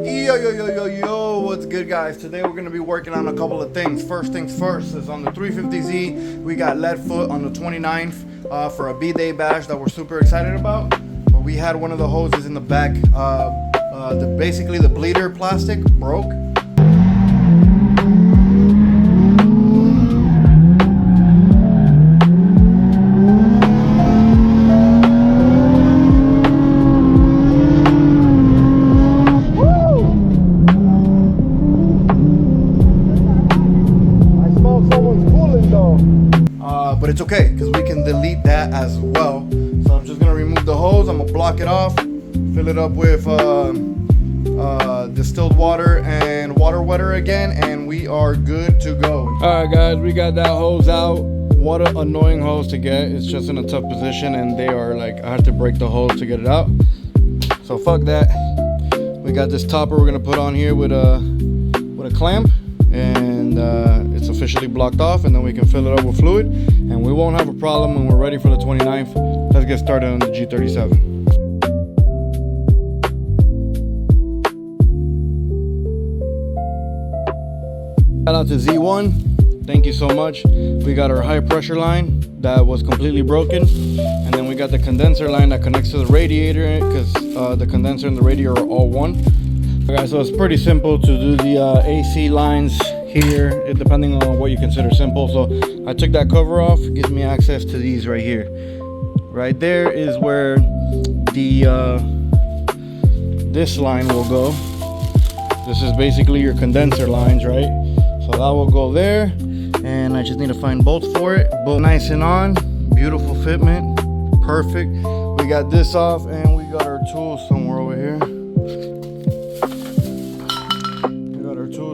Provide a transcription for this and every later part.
Yo, what's good, guys? Today we're going to be working on a couple of things. First things first is on the 350Z, we got lead foot on the 29th for a B-Day bash that we're super excited about. But we had one of the hoses in the back, basically the bleeder plastic broke. But it's okay because we can delete that as well. So I'm just gonna remove the hose, I'm gonna block it off, fill it up with distilled water and water wetter again, and we are good to go. All right, guys, we got that hose out. What an annoying hose to get. It's just in a tough position, and they are like, I have to break the hose to get it out. So fuck that. We got this topper we're gonna put on here with a clamp, and it's officially blocked off, and then we can fill it up with fluid, and we won't have a problem when we're ready for the 29th. Let's get started on the G37. Shout out to Z1, thank you so much. We got our high pressure line that was completely broken, and then we got the condenser line that connects to the radiator, because the condenser and the radiator are all one. Okay, so it's pretty simple to do the AC lines here, depending on what you consider simple. So I took that cover off, gives me access to these right here. Right there is where the this line will go. This is basically your condenser lines, right? So that will go there, and I just need to find bolts for it. Bolt nice and on, beautiful fitment, perfect. We got this off, and we got our tools somewhere over here.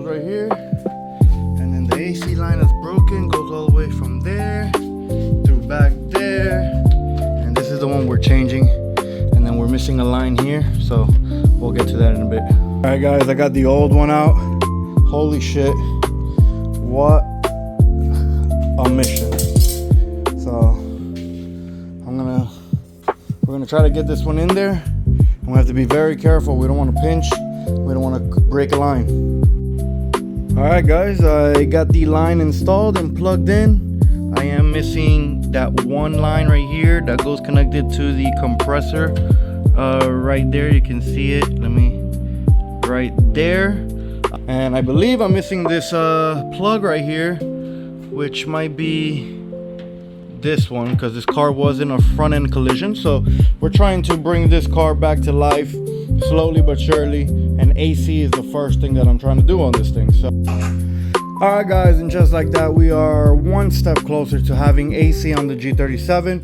Right here, and then the AC line is broken, goes all the way from there through back there, and this is the one we're changing, and then we're missing a line here, so we'll get to that in a bit. All right, guys, I got the old one out. Holy shit, what a mission. So we're gonna try to get this one in there, and we have to be very careful. We don't want to pinch, we don't want to break a line. Alright, guys, I got the line installed and plugged in. I am missing that one line right here that goes connected to the compressor. Right there, you can see it. Right there. And I believe I'm missing this plug right here, which might be this one, because this car was in a front end collision. So we're trying to bring this car back to life slowly but surely, and AC is the first thing that I'm trying to do on this thing. So all right, guys, and just like that, we are one step closer to having AC on the G37.